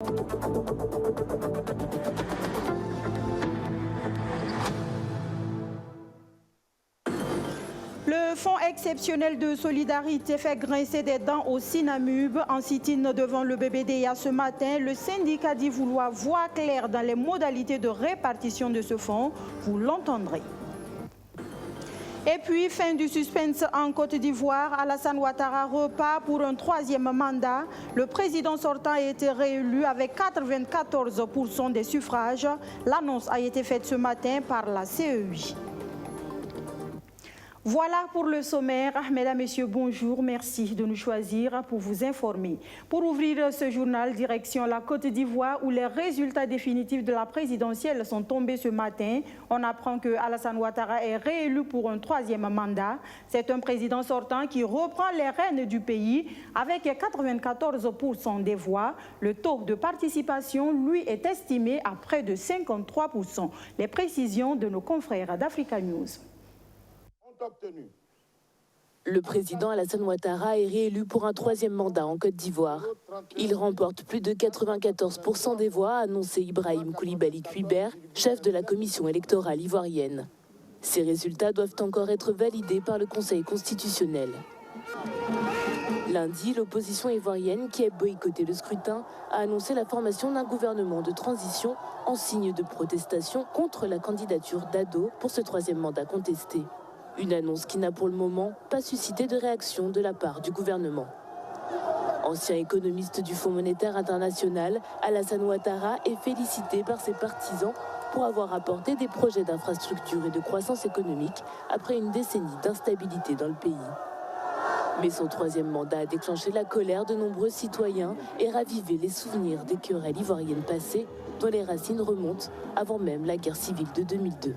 Le Fonds exceptionnel de solidarité fait grincer des dents au Sinamub. En sit-in devant le BBDA ce matin, le syndicat dit vouloir voir clair dans les modalités de répartition de ce fonds. Vous l'entendrez. Et puis, fin du suspense en Côte d'Ivoire, Alassane Ouattara repart pour un troisième mandat. Le président sortant a été réélu avec 94% des suffrages. L'annonce a été faite ce matin par la CEI. Voilà pour le sommaire. Mesdames, Messieurs, bonjour. Merci de nous choisir pour vous informer. Pour ouvrir ce journal, direction la Côte d'Ivoire où les résultats définitifs de la présidentielle sont tombés ce matin. On apprend que Alassane Ouattara est réélu pour un troisième mandat. C'est un président sortant qui reprend les rênes du pays avec 94% des voix. Le taux de participation, lui, est estimé à près de 53%. Les précisions de nos confrères d'Africa News. Le président Alassane Ouattara est réélu pour un troisième mandat en Côte d'Ivoire. Il remporte plus de 94% des voix, a annoncé Ibrahim Koulibaly Kuibert, chef de la commission électorale ivoirienne. Ces résultats doivent encore être validés par le Conseil constitutionnel. Lundi, l'opposition ivoirienne, qui a boycotté le scrutin, a annoncé la formation d'un gouvernement de transition en signe de protestation contre la candidature d'Ado pour ce troisième mandat contesté. Une annonce qui n'a pour le moment pas suscité de réaction de la part du gouvernement. Ancien économiste du Fonds monétaire international, Alassane Ouattara est félicité par ses partisans pour avoir apporté des projets d'infrastructure et de croissance économique après une décennie d'instabilité dans le pays. Mais son troisième mandat a déclenché la colère de nombreux citoyens et ravivé les souvenirs des querelles ivoiriennes passées dont les racines remontent avant même la guerre civile de 2002.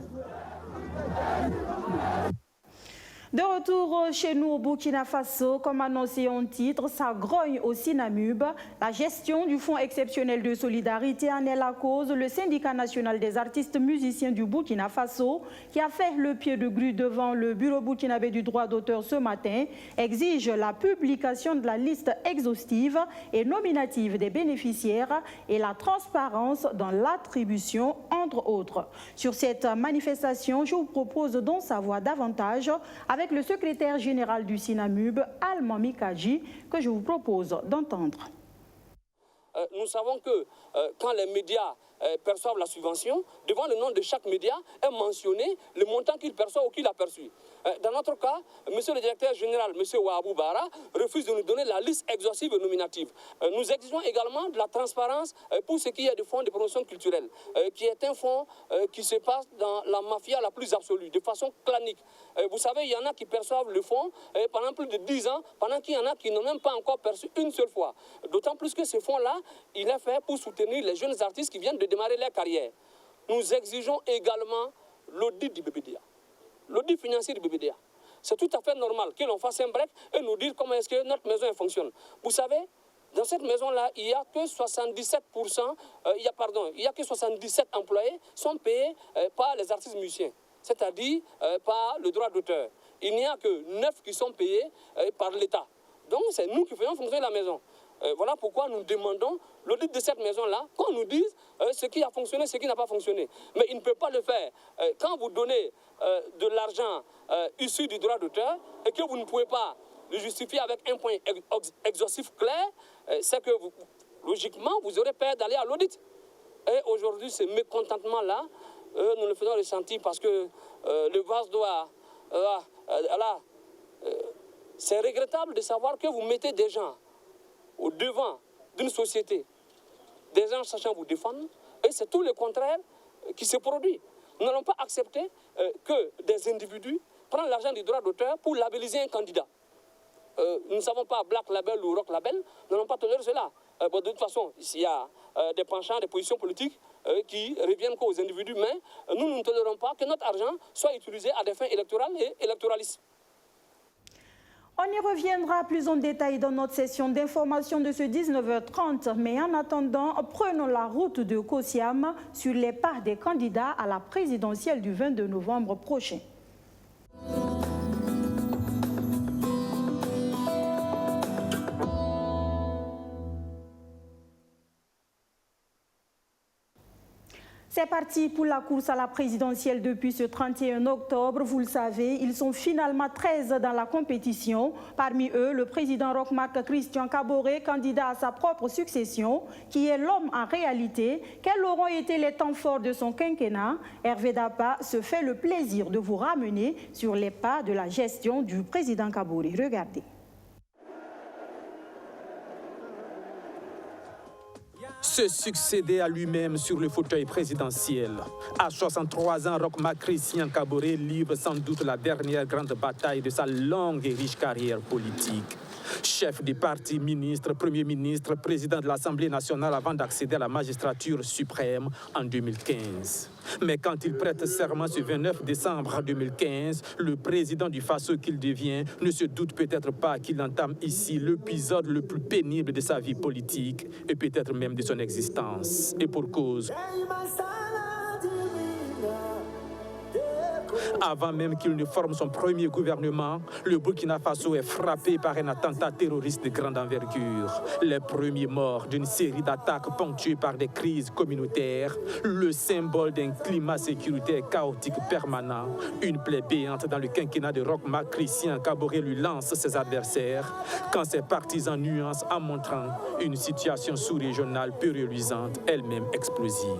De retour chez nous au Burkina Faso, comme annoncé en titre, ça grogne au Sinamub. La gestion du Fonds exceptionnel de solidarité en est la cause. Le syndicat national des artistes musiciens du Burkina Faso, qui a fait le pied de grue devant le bureau burkinabé du droit d'auteur ce matin, exige la publication de la liste exhaustive et nominative des bénéficiaires et la transparence dans l'attribution, entre autres. Sur cette manifestation, je vous propose d'en savoir davantage avec le secrétaire général du Sinamub, Al-Mami Kadji, que je vous propose d'entendre. Nous savons que quand les médias perçoivent la subvention, devant le nom de chaque média est mentionné le montant qu'il perçoit ou qu'il a perçu. Dans notre cas, monsieur le directeur général, monsieur Ouabou Bara, refuse de nous donner la liste exhaustive et nominative. Nous exigeons également de la transparence pour ce qui est du fonds de promotion culturelle, qui est un fonds qui se passe dans la mafia la plus absolue, de façon clanique. Vous savez, il y en a qui perçoivent le fonds pendant plus de 10 ans, pendant qu'il y en a qui n'ont même pas encore perçu une seule fois. D'autant plus que ce fonds-là, il est fait pour soutenir les jeunes artistes qui viennent de démarrer leur carrière. Nous exigeons également l'audit du BBDA. L'audit financier du BBDA. C'est tout à fait normal que l'on fasse un break et nous dire comment est-ce que notre maison fonctionne. Vous savez, dans cette maison-là, il n'y a que 77%, il y a que 77 employés sont payés par les artistes musiciens, c'est-à-dire par le droit d'auteur. Il n'y a que 9 qui sont payés par l'État. Donc c'est nous qui faisons fonctionner la maison. Voilà pourquoi nous demandons l'audit de cette maison-là, qu'on nous dise ce qui a fonctionné, ce qui n'a pas fonctionné. Mais il ne peut pas le faire. Quand vous donnez de l'argent issu du droit d'auteur et que vous ne pouvez pas le justifier avec un point exhaustif clair, c'est que logiquement, vous aurez peur d'aller à l'audit. Et aujourd'hui, ce mécontentement-là, nous le faisons ressentir parce que le vase doit... c'est regrettable de savoir que vous mettez des gens au devant d'une société, des gens sachant vous défendre, et c'est tout le contraire qui se produit. Nous n'allons pas accepter que des individus prennent l'argent du droit d'auteur pour labelliser un candidat. Nous ne savons pas Black Label ou Rock Label, nous n'allons pas tolérer cela. De toute façon, il y a des penchants, des positions politiques qui reviennent qu'aux individus, mais nous ne tolérons pas que notre argent soit utilisé à des fins électorales et électoralistes. On y reviendra plus en détail dans notre session d'information de ce 19h30. Mais en attendant, prenons la route de Kosiam sur les pas des candidats à la présidentielle du 22 novembre prochain. C'est parti pour la course à la présidentielle depuis ce 31 octobre. Vous le savez, ils sont finalement 13 dans la compétition. Parmi eux, le président Roch Marc Christian Kaboré, candidat à sa propre succession, qui est l'homme en réalité. Quels auront été les temps forts de son quinquennat? Hervé Dapa se fait le plaisir de vous ramener sur les pas de la gestion du président Kaboré. Regardez. Se succéder à lui-même sur le fauteuil présidentiel. À 63 ans, Roch Marc Christian Kaboré livre sans doute la dernière grande bataille de sa longue et riche carrière politique. Chef des partis, ministre, premier ministre, président de l'Assemblée nationale avant d'accéder à la magistrature suprême en 2015. Mais quand il prête serment ce 29 décembre 2015, le président du Faso qu'il devient ne se doute peut-être pas qu'il entame ici l'épisode le plus pénible de sa vie politique et peut-être même de son existence. Et pour cause. Avant même qu'il ne forme son premier gouvernement, le Burkina Faso est frappé par un attentat terroriste de grande envergure. Les premiers morts d'une série d'attaques ponctuées par des crises communautaires, le symbole d'un climat sécuritaire chaotique permanent, une plaie béante dans le quinquennat de Roch Marc Christian Kaboré lui lance ses adversaires, quand ses partisans nuancent en montrant une situation sous-régionale peu reluisante, elle-même explosive.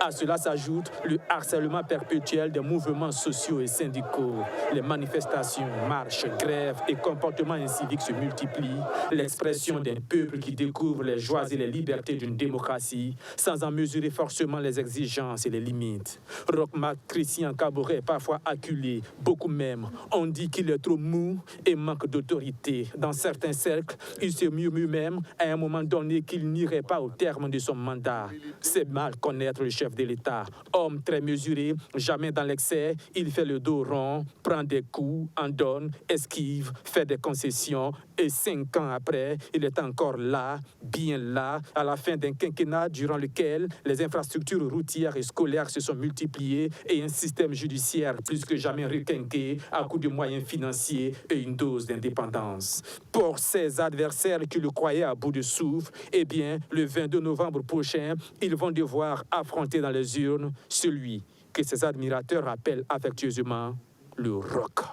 À cela s'ajoute le harcèlement perpétuel des mouvements sociaux et syndicaux. Les manifestations, marches, grèves et comportements inciviques se multiplient. L'expression d'un peuple qui découvre les joies et les libertés d'une démocratie sans en mesurer forcément les exigences et les limites. Roch Marc Christian Kaboré est parfois acculé, beaucoup même. On dit qu'il est trop mou et manque d'autorité. Dans certains cercles, il se murmure même à un moment donné qu'il n'irait pas au terme de son mandat. C'est mal connaître le chef de l'État. Homme très mesuré, jamais dans l'excès, il fait le dos rond, prend des coups, en donne, esquive, fait des concessions et 5 ans après, il est encore là, bien là, à la fin d'un quinquennat durant lequel les infrastructures routières et scolaires se sont multipliées et un système judiciaire plus que jamais requinqué à coup de moyens financiers et une dose d'indépendance. Pour ses adversaires qui le croyaient à bout de souffle, eh bien, le 22 novembre prochain, ils vont devoir affronter dans les urnes celui que ses admirateurs appellent affectueusement le Roch.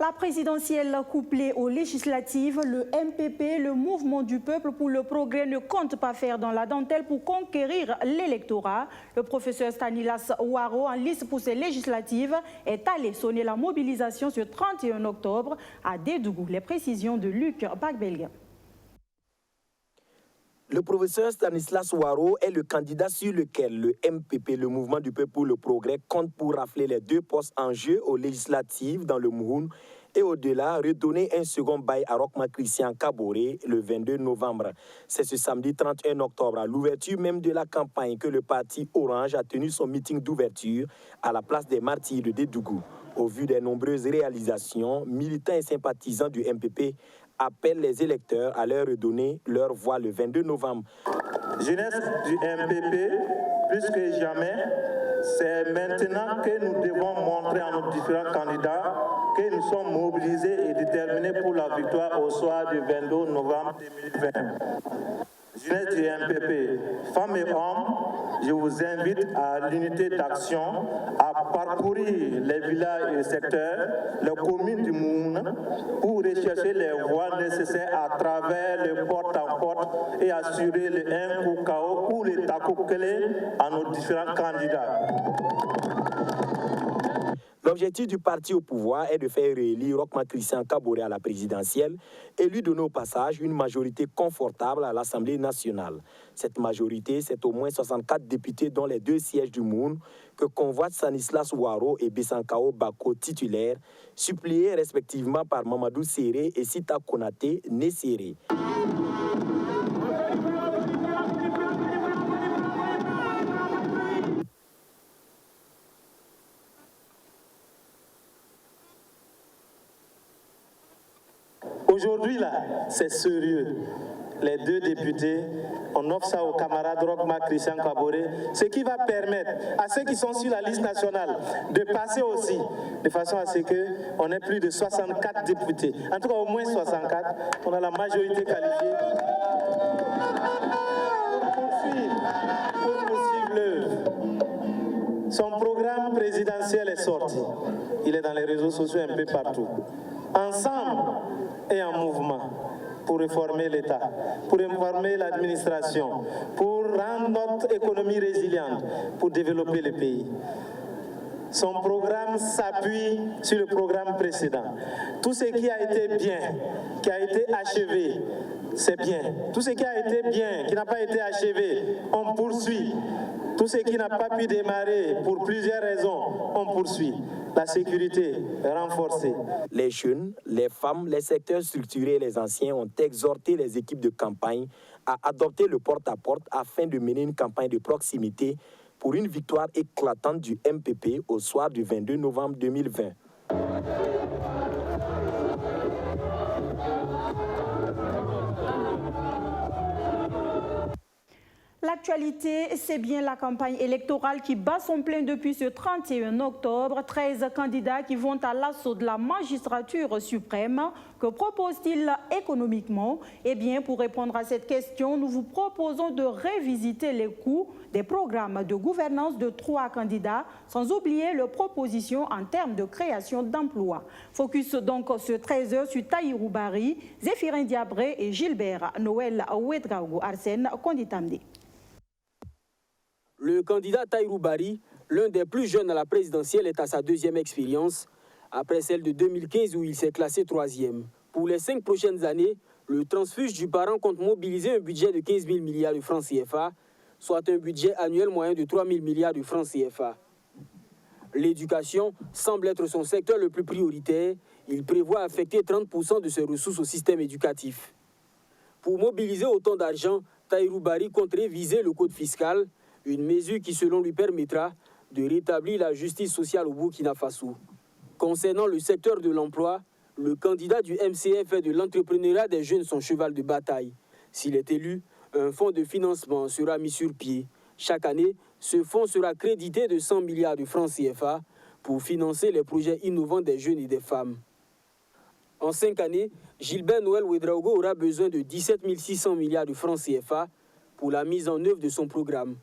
La présidentielle couplée aux législatives, le MPP, le Mouvement du Peuple pour le Progrès, ne compte pas faire dans la dentelle pour conquérir l'électorat. Le professeur Stanislas Ouaro, en liste pour ces législatives, est allé sonner la mobilisation ce 31 octobre à Dédougou. Les précisions de Luc Bagbelga. Le professeur Stanislas Ouaro est le candidat sur lequel le MPP, le Mouvement du Peuple pour le Progrès, compte pour rafler les 2 postes en jeu aux législatives dans le Mouhoun et au-delà, redonner un second bail à Roch Marc Christian Kaboré le 22 novembre. C'est ce samedi 31 octobre, à l'ouverture même de la campagne, que le parti Orange a tenu son meeting d'ouverture à la place des Martyrs de Dédougou. Au vu des nombreuses réalisations, militants et sympathisants du MPP appellent les électeurs à leur redonner leur voix le 22 novembre. Jeunesse du MPP, plus que jamais, c'est maintenant que nous devons montrer à nos différents candidats que nous sommes mobilisés et déterminés pour la victoire au soir du 22 novembre 2020. Jeunesse du MPP, femmes et hommes, je vous invite à l'unité d'action, à parcourir les villages et secteurs, les communes du Moun, pour rechercher les voies nécessaires à travers le porte-à-porte et assurer le 1 coup KO ou le takou clé à nos différents candidats. L'objectif du parti au pouvoir est de faire réélire Roch Marc Christian Kaboré à la présidentielle et lui donner au passage une majorité confortable à l'Assemblée nationale. Cette majorité, c'est au moins 64 députés dont les 2 sièges du Moun que convoitent Stanislas Ouaro et Bessankao Bako titulaires, suppliés respectivement par Mamadou Séré et Sita Konaté Nesséré. Aujourd'hui, là, c'est sérieux. les 2 députés, on offre ça au camarade Rochma Christian Kaboré, ce qui va permettre à ceux qui sont sur la liste nationale de passer aussi, de façon à ce qu'on ait plus de 64 députés. En tout cas, au moins 64, on a la majorité qualifiée pour poursuivre l'œuvre. Son programme présidentiel est sorti. Il est dans les réseaux sociaux un peu partout. Ensemble et en mouvement pour réformer l'État, pour réformer l'administration, pour rendre notre économie résiliente, pour développer le pays. Son programme s'appuie sur le programme précédent. Tout ce qui a été bien, qui a été achevé, c'est bien. Tout ce qui a été bien, qui n'a pas été achevé, on poursuit. Tout ce qui n'a pas pu démarrer pour plusieurs raisons, on poursuit. La sécurité est renforcée. Les jeunes, les femmes, les secteurs structurés et les anciens ont exhorté les équipes de campagne à adopter le porte-à-porte afin de mener une campagne de proximité pour une victoire éclatante du MPP au soir du 22 novembre 2020. L'actualité, c'est bien la campagne électorale qui bat son plein depuis ce 31 octobre. 13 candidats qui vont à l'assaut de la magistrature suprême. Que propose-t-il économiquement? Eh bien, pour répondre à cette question, nous vous proposons de révisiter les coûts des programmes de gouvernance de 3 candidats, sans oublier leurs propositions en termes de création d'emplois. Focus donc ce 13h sur Tahirou Bari, Zéphirin Diabré et Gilbert Noël Ouedraogo Arsène Konditamde. Le candidat Tahirou Bari, l'un des plus jeunes à la présidentielle, est à sa 2e expérience, après celle de 2015 où il s'est classé 3e. Pour les 5 prochaines années, le transfuge du parent compte mobiliser un budget de 15 000 milliards de francs CFA, soit un budget annuel moyen de 3 000 milliards de francs CFA. L'éducation semble être son secteur le plus prioritaire. Il prévoit affecter 30% de ses ressources au système éducatif. Pour mobiliser autant d'argent, Tahirou Bari compte réviser le code fiscal, une mesure qui, selon lui, permettra de rétablir la justice sociale au Burkina Faso. Concernant le secteur de l'emploi, le candidat du MCF fait de l'entrepreneuriat des jeunes son cheval de bataille. S'il est élu, un fonds de financement sera mis sur pied. Chaque année, ce fonds sera crédité de 100 milliards de francs CFA pour financer les projets innovants des jeunes et des femmes. En 5 années, Gilbert Noël Ouedraogo aura besoin de 17 600 milliards de francs CFA pour la mise en œuvre de son programme.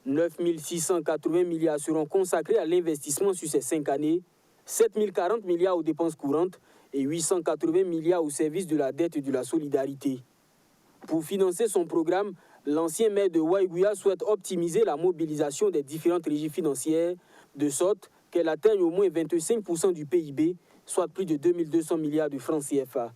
9 680 milliards seront consacrés à l'investissement sur ces 5 années, 7 040 milliards aux dépenses courantes et 880 milliards au service de la dette et de la solidarité. Pour financer son programme, l'ancien maire de Waïgouya souhaite optimiser la mobilisation des différentes régies financières, de sorte qu'elle atteigne au moins 25% du PIB, soit plus de 2200 milliards de francs CFA.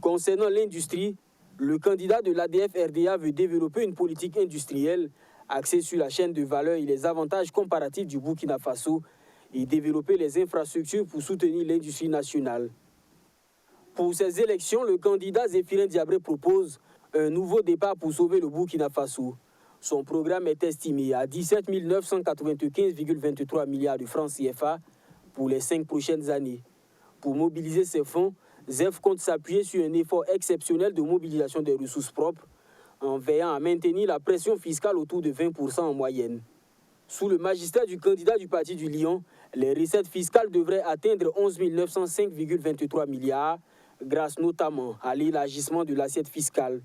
Concernant l'industrie, le candidat de l'ADF-RDA veut développer une politique industrielle axée sur la chaîne de valeur et les avantages comparatifs du Burkina Faso et développer les infrastructures pour soutenir l'industrie nationale. Pour ces élections, le candidat Zéphirin Diabré propose un nouveau départ pour sauver le Burkina Faso. Son programme est estimé à 17 995,23 milliards de francs CFA pour les 5 prochaines années. Pour mobiliser ces fonds, ZEF compte s'appuyer sur un effort exceptionnel de mobilisation des ressources propres, en veillant à maintenir la pression fiscale autour de 20% en moyenne. Sous le magistère du candidat du Parti du Lion, les recettes fiscales devraient atteindre 11 905,23 milliards, grâce notamment à l'élargissement de l'assiette fiscale.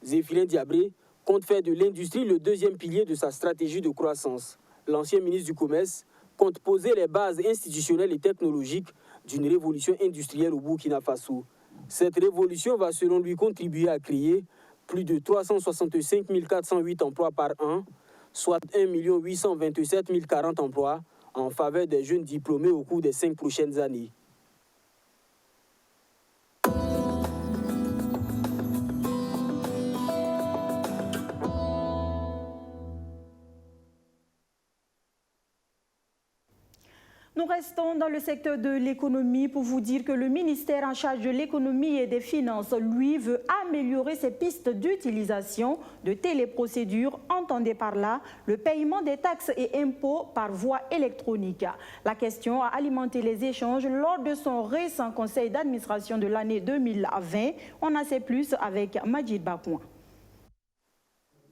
Zéphirin Diabré compte faire de l'industrie le 2e pilier de sa stratégie de croissance. L'ancien ministre du Commerce compte poser les bases institutionnelles et technologiques d'une révolution industrielle au Burkina Faso. Cette révolution va selon lui contribuer à créer plus de 365 408 emplois par an, soit 1 827 040 emplois en faveur des jeunes diplômés au cours des 5 prochaines années. Nous restons dans le secteur de l'économie pour vous dire que le ministère en charge de l'économie et des finances, lui, veut améliorer ses pistes d'utilisation de téléprocédures. Entendez par là le paiement des taxes et impôts par voie électronique. La question a alimenté les échanges lors de son récent conseil d'administration de l'année 2020. On en sait plus avec Majid Bakouan.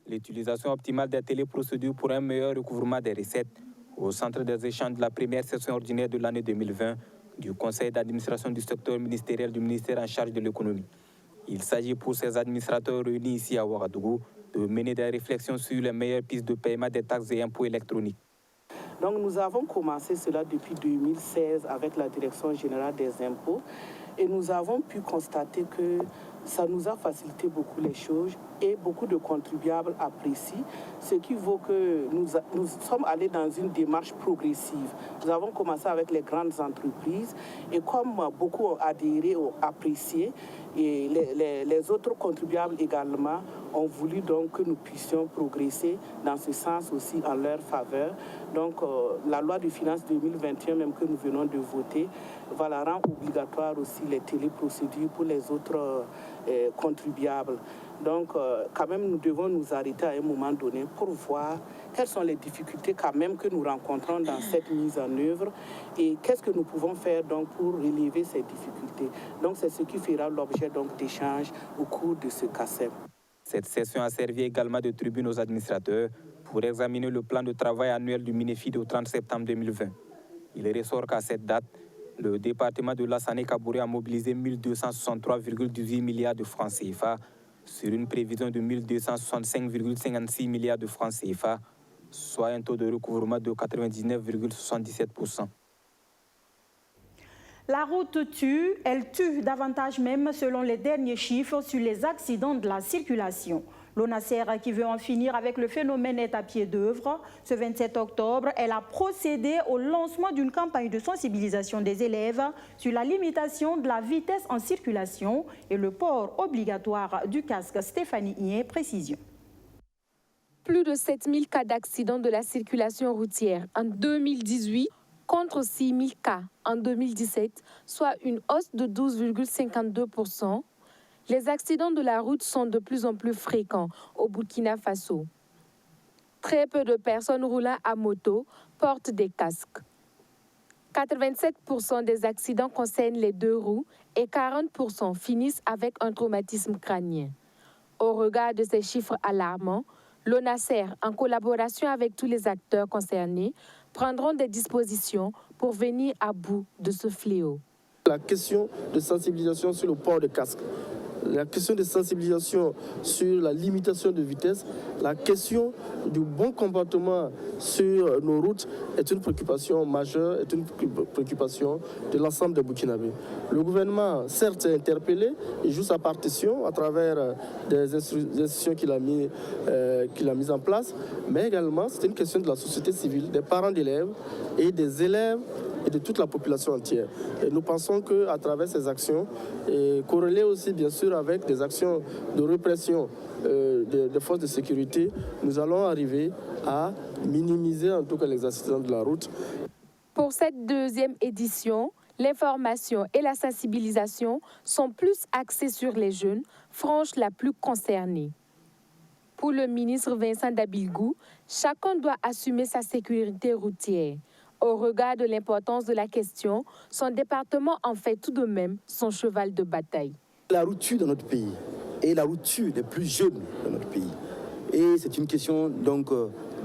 L'utilisation optimale des téléprocédures pour un meilleur recouvrement des recettes au centre des échanges de la première session ordinaire de l'année 2020 du conseil d'administration du secteur ministériel du ministère en charge de l'économie. Il s'agit pour ces administrateurs réunis ici à Ouagadougou de mener des réflexions sur les meilleures pistes de paiement des taxes et impôts électroniques. Donc nous avons commencé cela depuis 2016 avec la Direction générale des impôts et nous avons pu constater que ça nous a facilité beaucoup les choses et beaucoup de contribuables apprécient, ce qui vaut que nous sommes allés dans une démarche progressive. Nous avons commencé avec les grandes entreprises et comme beaucoup ont adhéré, ont apprécié, et les autres contribuables également ont voulu donc que nous puissions progresser dans ce sens aussi en leur faveur. Donc la loi de finances 2021 même que nous venons de voter, voilà, rend obligatoire aussi les téléprocédures pour les autres contribuables. Donc quand même nous devons nous arrêter à un moment donné pour voir quelles sont les difficultés quand même que nous rencontrons dans cette mise en œuvre et qu'est-ce que nous pouvons faire donc pour relever ces difficultés. Donc c'est ce qui fera l'objet donc d'échanges au cours de ce CACEM. Cette session a servi également de tribune aux administrateurs pour examiner le plan de travail annuel du MINEFID au 30 septembre 2020. Il ressort qu'à cette date, le département de Lassana Kabouré a mobilisé 1263,18 milliards de francs CFA sur une prévision de 1265,56 milliards de francs CFA, soit un taux de recouvrement de 99,77%. La route tue, elle tue davantage même selon les derniers chiffres sur les accidents de la circulation. L'ONASER, qui veut en finir avec le phénomène, est à pied d'œuvre. Ce 27 octobre, elle a procédé au lancement d'une campagne de sensibilisation des élèves sur la limitation de la vitesse en circulation et le port obligatoire du casque. Stéphanie Hien, précision. Plus de 7000 cas d'accidents de la circulation routière en 2018 contre 6000 cas en 2017, soit une hausse de 12,52%. Les accidents de la route sont de plus en plus fréquents au Burkina Faso. Très peu de personnes roulant à moto portent des casques. 87% des accidents concernent les deux roues et 40% finissent avec un traumatisme crânien. Au regard de ces chiffres alarmants, l'ONASER, en collaboration avec tous les acteurs concernés, prendront des dispositions pour venir à bout de ce fléau. La question de sensibilisation sur le port de casque, la question de sensibilisation sur la limitation de vitesse, la question du bon comportement sur nos routes est une préoccupation majeure, est une préoccupation de l'ensemble des Burkinabés. Le gouvernement, certes, est interpellé, il joue sa partition à travers des institutions qu'il a mises en place, mais également c'est une question de la société civile, des parents d'élèves et des élèves et de toute la population entière. Et nous pensons qu'à travers ces actions, corrélées aussi bien sûr avec des actions de répression des forces de sécurité, nous allons arriver à minimiser en tout cas les accidents de la route. Pour cette deuxième édition, l'information et la sensibilisation sont plus axées sur les jeunes, franges la plus concernée. Pour le ministre Vincent Dabilgou, chacun doit assumer sa sécurité routière. Au regard de l'importance de la question, son département en fait tout de même son cheval de bataille. La route tue dans notre pays et la route tue les plus jeunes dans notre pays. Et c'est une question donc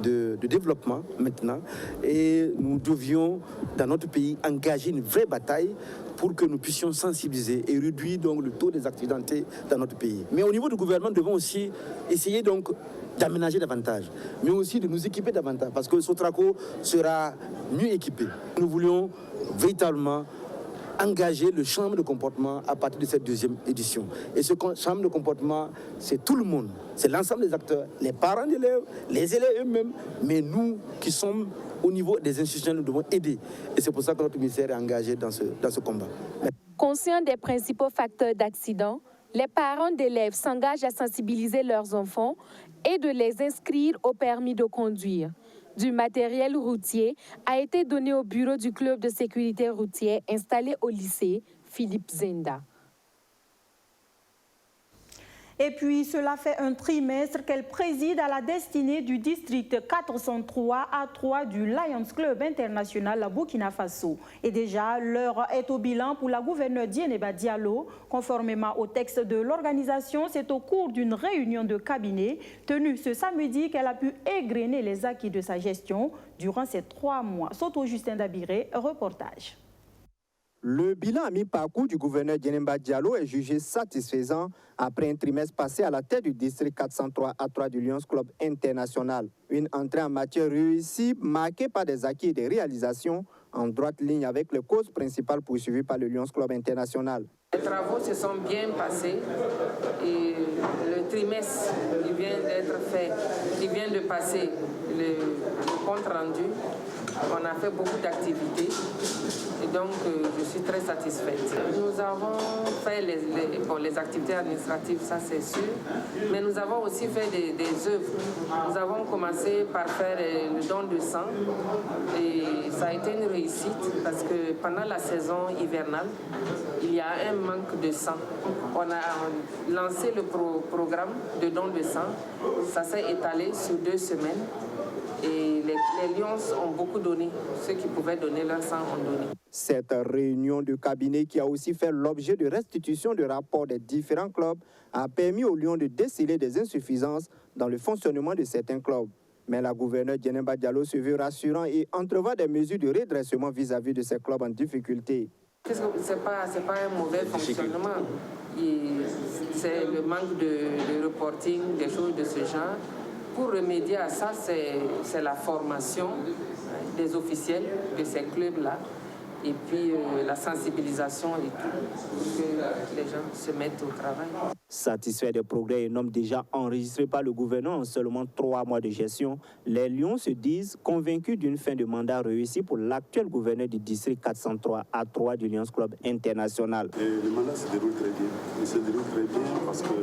de développement maintenant. Et nous devions, dans notre pays, engager une vraie bataille pour que nous puissions sensibiliser et réduire donc le taux des accidentés dans notre pays. Mais au niveau du gouvernement, nous devons aussi essayer donc d'aménager davantage, mais aussi de nous équiper davantage, parce que Sotraco sera mieux équipé. Nous voulions véritablement engager le chambre de comportement à partir de cette deuxième édition. Et ce chambre de comportement, c'est tout le monde, c'est l'ensemble des acteurs, les parents d'élèves, les élèves eux-mêmes, mais nous qui sommes au niveau des institutions, nous devons aider. Et c'est pour ça que notre ministère est engagé dans ce combat. Conscients des principaux facteurs d'accident, les parents d'élèves s'engagent à sensibiliser leurs enfants et de les inscrire au permis de conduire. Du matériel routier a été donné au bureau du club de sécurité routière installé au lycée Philippe Zenda. Et puis, cela fait un trimestre qu'elle préside à la destinée du district 403A3 du Lions Club International à Burkina Faso. Et déjà, l'heure est au bilan pour la gouverneure Dieneba Diallo. Conformément au texte de l'organisation, c'est au cours d'une réunion de cabinet tenue ce samedi qu'elle a pu égrener les acquis de sa gestion durant ces 3 mois. Soto Justin Dabiré, reportage. Le bilan à mi-parcours du gouverneur Dieneba Diallo est jugé satisfaisant après un trimestre passé à la tête du district 403A3 du Lions Club International. Une entrée en matière réussie, marquée par des acquis et des réalisations en droite ligne avec les causes principales poursuivies par le Lions Club International. Les travaux se sont bien passés et le trimestre qui vient d'être fait, qui vient de passer, le compte rendu, on a fait beaucoup d'activités et donc je suis très satisfaite. Nous avons fait les activités administratives, ça c'est sûr, mais nous avons aussi fait des œuvres. Nous avons commencé par faire le don de sang et ça a été une réussite parce que pendant la saison hivernale, il y a un manque de sang. On a lancé le programme de don de sang, ça s'est étalé sur 2 semaines. Et les Lions ont beaucoup donné. Ceux qui pouvaient donner leur sang ont donné. Cette réunion de cabinet qui a aussi fait l'objet de restitution de rapports des différents clubs a permis aux Lions de déceler des insuffisances dans le fonctionnement de certains clubs. Mais la gouverneure Dieneba Diallo se veut rassurant et entrevoit des mesures de redressement vis-à-vis de ces clubs en difficulté. Ce n'est pas un mauvais fonctionnement. C'est le manque de reporting, des choses de ce genre. Pour remédier à ça, c'est la formation des officiels de ces clubs-là et puis la sensibilisation et tout, pour que les gens se mettent au travail. Satisfait des progrès énormes déjà enregistrés par le gouvernement en seulement 3 mois de gestion, les Lions se disent convaincus d'une fin de mandat réussie pour l'actuel gouverneur du district 403A3 du Lions Club International. Le mandat se déroule très bien. Il se déroule très bien parce que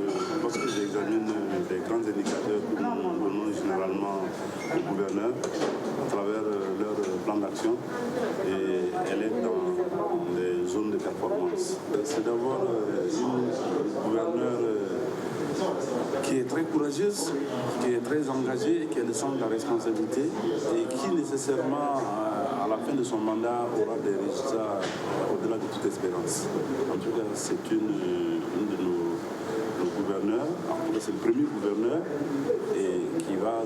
lorsque j'examine les grands indicateurs que nous donnons généralement au gouverneur à travers leur plan d'action, et elle est dans les zones de performance. C'est d'abord une gouverneure qui est très courageuse, qui est très engagée, qui a le sens de la responsabilité et qui nécessairement, à la fin de son mandat, aura des résultats au-delà de toute espérance. En tout cas, c'est une de nos gouverneurs, en tout cas c'est le premier gouverneur et qui va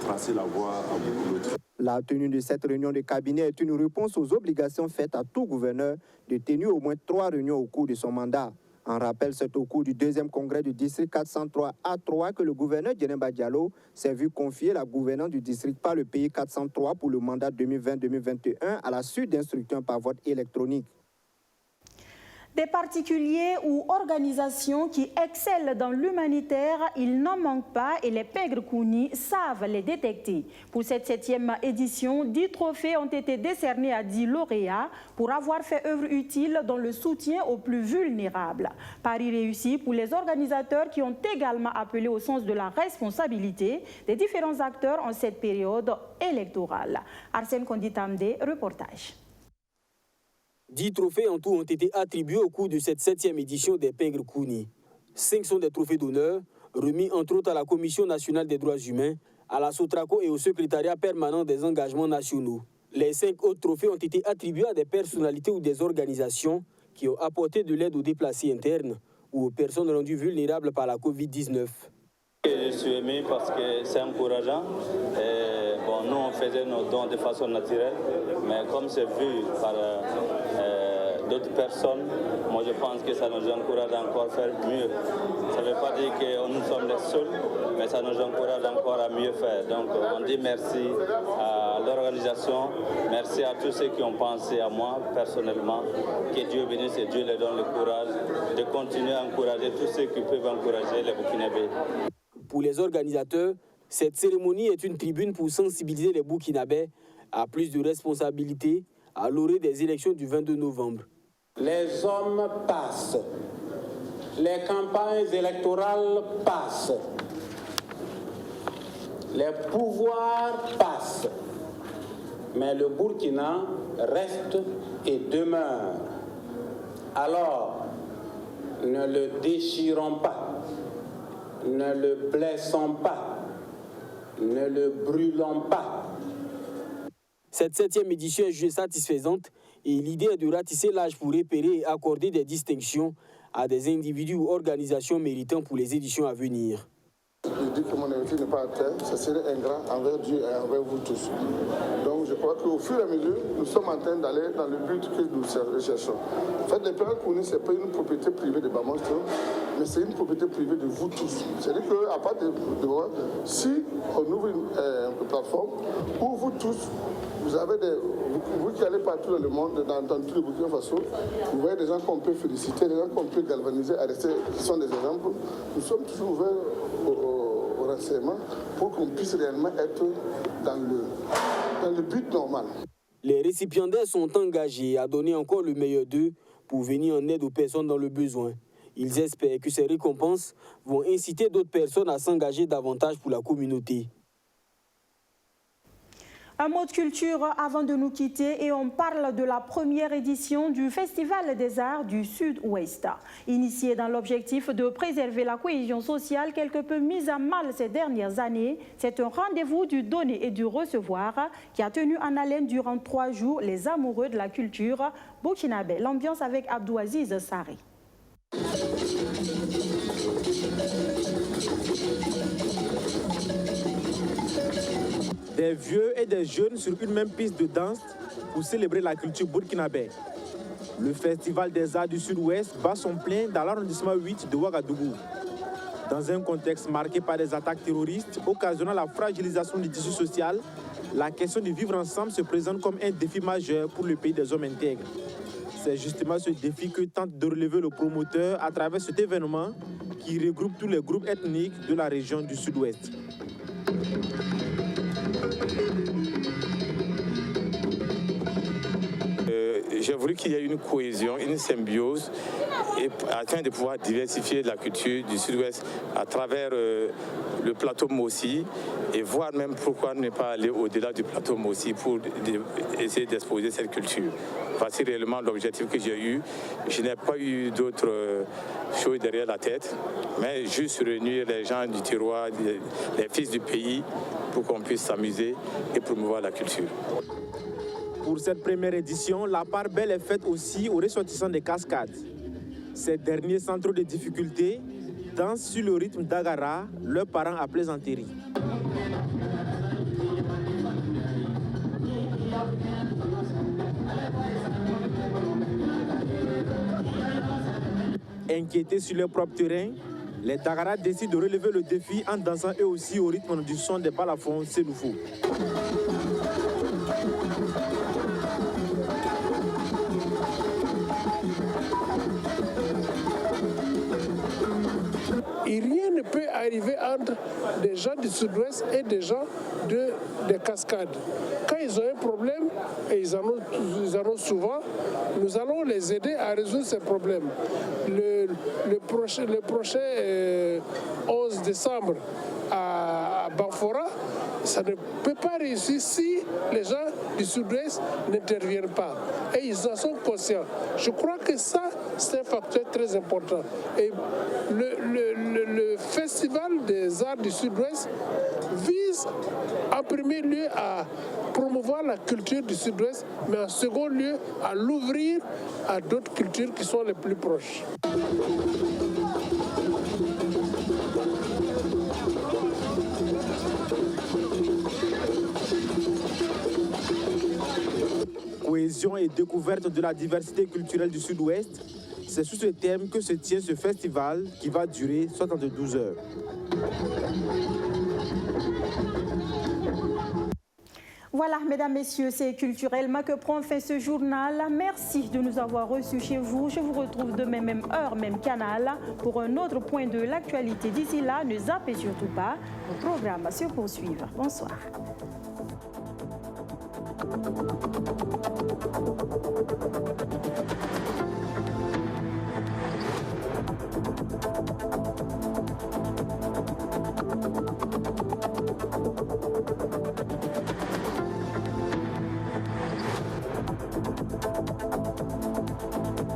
tracer la voie à beaucoup d'autres. La tenue de cette réunion de cabinet est une réponse aux obligations faites à tout gouverneur de tenir au moins 3 réunions au cours de son mandat. En rappel, c'est au cours du 2e congrès du district 403A3 que le gouverneur Dieneba Diallo s'est vu confier la gouvernance du district par le pays 403 pour le mandat 2020-2021 à la suite d'instructions par vote électronique. Des particuliers ou organisations qui excellent dans l'humanitaire, il n'en manque pas et les Pègres Kouni savent les détecter. Pour cette 7e édition, 10 trophées ont été décernés à 10 lauréats pour avoir fait œuvre utile dans le soutien aux plus vulnérables. Pari réussi pour les organisateurs qui ont également appelé au sens de la responsabilité des différents acteurs en cette période électorale. Arsène Konditamde, reportage. 10 trophées en tout ont été attribués au cours de cette 7e édition des Pègres Kouni. 5 sont des trophées d'honneur, remis entre autres à la Commission nationale des droits humains, à la Sotraco et au secrétariat permanent des engagements nationaux. Les 5 autres trophées ont été attribués à des personnalités ou des organisations qui ont apporté de l'aide aux déplacés internes ou aux personnes rendues vulnérables par la Covid-19. Je suis ému parce que c'est encourageant. Bon, nous, on faisait nos dons de façon naturelle, mais comme c'est vu par d'autres personnes, moi je pense que ça nous encourage encore à faire mieux. Ça ne veut pas dire que nous sommes les seuls, mais ça nous encourage encore à mieux faire. Donc on dit merci à l'organisation, merci à tous ceux qui ont pensé à moi personnellement. Que Dieu bénisse et Dieu leur donne le courage de continuer à encourager tous ceux qui peuvent encourager les Burkinabés. Pour les organisateurs, cette cérémonie est une tribune pour sensibiliser les Burkinabés à plus de responsabilités à l'orée des élections du 22 novembre. Les hommes passent, les campagnes électorales passent. Les pouvoirs passent, mais le Burkina reste et demeure. Alors, ne le déchirons pas, ne le blessons pas, ne le brûlons pas. Cette 7e édition est jugée satisfaisante et l'idée est de ratisser l'âge pour repérer et accorder des distinctions à des individus ou organisations méritant pour les éditions à venir. Je dis que mon invité n'est pas à terre, ça serait ingrat envers Dieu et envers vous tous. Donc je crois qu'au fur et à mesure, nous sommes en train d'aller dans le but que nous recherchons. En fait, les plans connus, ce n'est pas une propriété privée de Bamonstre, mais c'est une propriété privée de vous tous. C'est-à-dire qu'à part de si on ouvre une plateforme où vous tous, vous avez vous qui allez partout dans le monde, dans tout le Burkina Faso, vous voyez des gens qu'on peut féliciter, des gens qu'on peut galvaniser, arrêter, qui sont des exemples. Nous sommes toujours ouverts au renseignement pour qu'on puisse réellement être dans le but normal. Les récipiendaires sont engagés à donner encore le meilleur d'eux pour venir en aide aux personnes dans le besoin. Ils espèrent que ces récompenses vont inciter d'autres personnes à s'engager davantage pour la communauté. Un mot de culture avant de nous quitter et on parle de la première édition du Festival des Arts du Sud-Ouest. Initié dans l'objectif de préserver la cohésion sociale quelque peu mise à mal ces dernières années, c'est un rendez-vous du donner et du recevoir qui a tenu en haleine durant 3 jours les amoureux de la culture burkinabé. L'ambiance avec Abdouaziz Saré. Des vieux et des jeunes sur une même piste de danse pour célébrer la culture burkinabé. Le Festival des Arts du Sud-Ouest bat son plein dans l'arrondissement 8 de Ouagadougou. Dans un contexte marqué par des attaques terroristes occasionnant la fragilisation du tissu social, la question de vivre ensemble se présente comme un défi majeur pour le pays des hommes intègres. C'est justement ce défi que tente de relever le promoteur à travers cet événement qui regroupe tous les groupes ethniques de la région du Sud-Ouest. J'ai voulu qu'il y ait une cohésion, une symbiose, et afin de pouvoir diversifier la culture du Sud-Ouest à travers le plateau Mossi, et voir même pourquoi ne pas aller au-delà du plateau Mossi pour essayer d'exposer cette culture. Voici réellement l'objectif que j'ai eu. Je n'ai pas eu d'autres choses derrière la tête, mais juste réunir les gens du terroir, les fils du pays, pour qu'on puisse s'amuser et promouvoir la culture. Pour cette première édition, la part belle est faite aussi aux ressortissants des cascades. Ces derniers, sans trop de difficultés, dansent sur le rythme d'Agara, leurs parents à plaisanterie. Inquiétés sur leur propre terrain, les Dagara décident de relever le défi en dansant eux aussi au rythme du son des balafons Sénoufou. Et rien ne peut arriver entre des gens du Sud-Ouest et des gens des cascades. Quand ils ont un problème, et ils en ont souvent, nous allons les aider à résoudre ces problèmes. Le prochain 11 décembre à Banfora, ça ne peut pas réussir si les gens du Sud-Ouest n'interviennent pas. Et ils en sont conscients. Je crois que ça, c'est un facteur très important. Et le Festival des Arts du Sud-Ouest vise en premier lieu à promouvoir la culture du Sud-Ouest, mais en second lieu à l'ouvrir à d'autres cultures qui sont les plus proches. Cohésion et découverte de la diversité culturelle du Sud-Ouest, c'est sous ce thème que se tient ce festival qui va durer 72 heures. Voilà, mesdames, messieurs, c'est culturellement que prend fin ce journal. Merci de nous avoir reçus chez vous. Je vous retrouve demain, même heure, même canal, pour un autre point de l'actualité. D'ici là, ne zappez surtout pas. Nos programmes se poursuivent. Bonsoir.